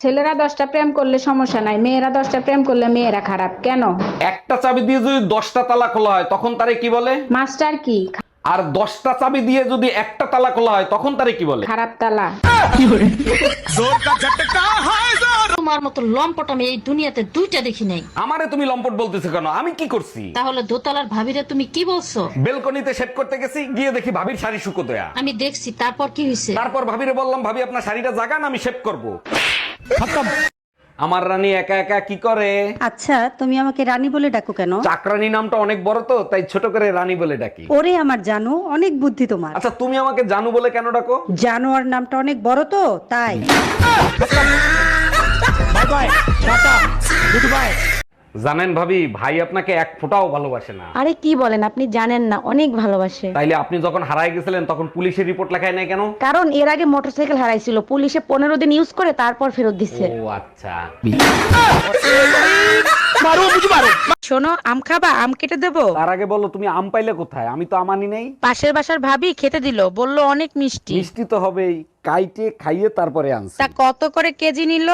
ছেলেরা 10টা প্রেম করলে সমস্যা নাই, মেয়েরা 10টা প্রেম করলে মেয়েরা খারাপ কেন? একটা চাবি দিয়ে যদি 10টা তালা খোলা হয় তখন তারে কি বলে? মাস্টার কি? আর 10টা চাবি দিয়ে যদি একটা তালা খোলা হয় তখন তারে কি বলে? খারাপ তালা। তোমার মতো লম্পট আমি এই দুনিয়াতে দুইটা দেখি নাই। আমারে তুমি লম্পট বলতেছো কেন? আমি কি করছি? তাহলে দোতলার ভাবিরে তুমি কি বলছো? বেলকনিতে সেট করতে গেছি, গিয়ে দেখি ভাবির শাড়ি শুকো দেয়া। আমি দেখছি, তারপর কি হয়েছে? তারপর ভাবিরে বললাম, ভাবি আপনার শাড়িটা জাগান, আমি শেভ করব। আমার রানী একা একা কি করে? আচ্ছা, তুমি আমাকে রানী বলে ডাকো কেন? চাকরানী নামটা অনেক বড় তো, তাই ছোট করে রানী বলে ডাকি। ওরে আমার জানো, অনেক বুদ্ধি তোমার। আচ্ছা, তুমি আমাকে জানু বলে কেন ডাকো? জানোয়ার নামটা অনেক বড় তো, তাই। জানেন ভাবি, ভাই আপনাকে এক ফোঁটাও ভালোবাসে না। আরে কি বলেন, আপনি জানেন না, অনেক ভালোবাসে। তাইলে আপনি যখন হারায় গেছিলেন তখন পুলিশের রিপোর্ট লেখায় নাই কেন? কারণ এর আগে মোটরসাইকেল হারাইছিল, পুলিশে 15 দিন ইউজ করে তারপর ফেরত দিচ্ছে। ও আচ্ছা। শোনো, আম খাবা? আম কেটে দেবো? তার আগে বলো, তুমি আম পাইলে কোথায়? আমি তো আমানি নেই। পাশের বাসার ভাবি খেতে দিল, বললো অনেক মিষ্টি। মিষ্টি তো হবেই, কাইটে খাইয়ে তারপরে আনছি। তা কত করে কেজি নিল?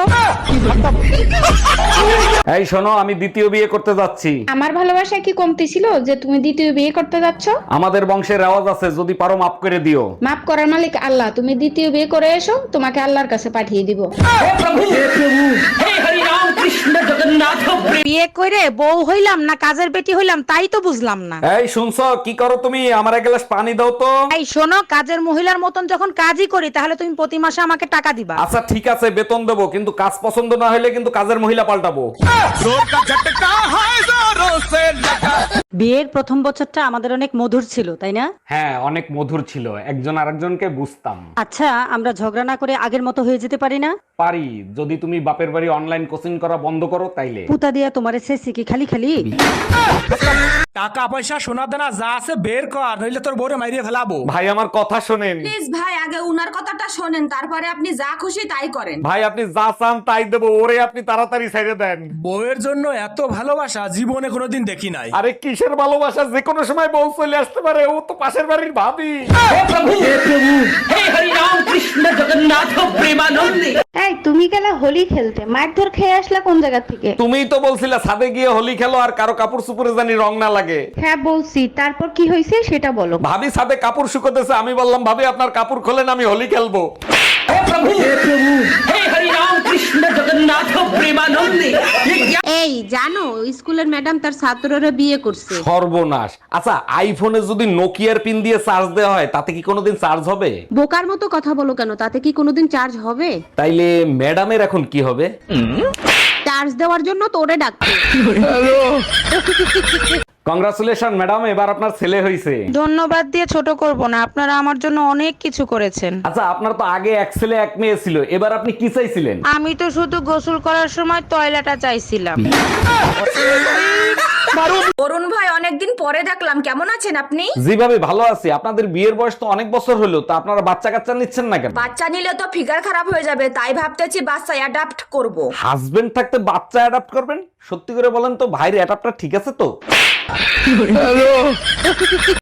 এই শোনো, আমি দ্বিতীয় বিয়ে করতে যাচ্ছি। আমার ভালোবাসা কি কমতি ছিল যে তুমি দ্বিতীয় বিয়ে করতে যাচ্ছ? আমাদের বংশের রেওয়াজ আছে, যদি পারো মাফ করে দিও। মাফ করার মালিক আল্লাহ, তুমি দ্বিতীয় বিয়ে করে এসো, তোমাকে আল্লাহর কাছে পাঠিয়ে দিব। বিয়ে করে বউ হইলাম না কাজের বেটি হইলাম তাই তো বুঝলাম না। এই শুনছো, কি করো তুমি? আমার এক গ্লাস পানি দাও তো। এই শোনো, কাজের মহিলার মতন যখন কাজই করি তাহলে তুমি প্রতি মাসে আমাকে টাকা দিবা। আচ্ছা ঠিক আছে, বেতন দেবো, কিন্তু কাজ পছন্দ না হলে কিন্তু কাজের মহিলা পাল্টাবো। বিয়ের প্রথম বছরটা আমাদের অনেক মধুর ছিল, তাই না? হ্যাঁ, অনেক মধুর ছিল, একজন আরেকজনকে বুঝতাম। আচ্ছা, আমরা ঝগড়া না করে আগের মতো হয়ে যেতে পারি না? পারি, যদি তুমি বাপের বাড়ি অনলাইন কোচিং করা বন্ধ করো তাইলে। পুতা দিয়া তোমারে শেষে কি খালি খালি? টাকা পয়সা সোনা দানা যা আছে বের কর, নইলে তোর বউরে মাইরিয়ে ফেলাবো। ভাই আমার কথা শোনেন। প্লিজ ভাই, আগে উনার কথাটা শোনেন, তারপরে আপনি যা খুশি তাই করেন। ভাই আপনি যা চান তাই দেবো, ওরে আপনি তাড়াতাড়ি ছেড়ে দেন। বউয়ের জন্য এত ভালোবাসা জীবনে কোনোদিন দেখি নাই। আরে কিসের ভালোবাসা, যে কোনো সময় বউ চলে আসতে পারে, ও তো পাশের বাড়ির ভাবি। এই তুমি গেলা হোলি খেলতে, মারধর খেয়ে আসলা কোন জায়গা থেকে? তুমিই তো বলছিলা ছাদে গিয়ে হোলি খেলো আর কারো কাপড় চুপড়ে জানি রং না লাগে। হ্যাঁ বলছি, তারপর কি হয়েছে সেটা বলো। ভাবি ছাদে কাপড় শুকোতেছে, আমি বললাম ভাবি আপনার কাপড় খোলেন, আমি হোলি খেলবো। এই জানো, স্কুলের ম্যাডাম তার ছাত্ররা বিয়ে করছে। সর্বনাশ। আচ্ছা, আইফোনে যদি নোকিয়ার পিন দিয়ে চার্জ দেওয়া হয় তাতে কি কোনোদিন চার্জ হবে? বোকার মতো কথা বলো কেন, তাতে কি কোনোদিন চার্জ হবে? তাইলে ম্যাডামের এখন কি হবে? চার্জ দেওয়ার জন্য তোরে ডাকছে। কংগ্রাচুলেশন ম্যাডাম, এবার আপনার ছেলে হয়েছে। ধন্যবাদ দিয়ে ছোট করব না, আপনারা আমার জন্য অনেক কিছু করেছেন। আচ্ছা, আপনার তো আগে এক ছেলে এক মেয়ে ছিল, এবার আপনি কি চাইছিলেন? আমি তো শুধু গোসল করার সময় টয়লেটটা চাইছিলাম। অরুণ ভাই, অনেকদিন পরে দেখলাম, কেমন আছেন আপনি? যেভাবে ভালো আছি, আপনাদের বিয়ের বয়স তো অনেক বছর হলো, তা আপনারা বাচ্চা কাচ্চা নিচ্ছেন না কেন? বাচ্চা নিলে তো ফিগার খারাপ হয়ে যাবে, তাই ভাবতেছি বাচ্চা অ্যাডাপ্ট করব। হাজবেন্ড থাকতে বাচ্চা অ্যাডাপ্ট করবেন? সত্যি করে বলেন তো, ভাইয়ের অ্যাডাপ্টার ঠিক আছে তো?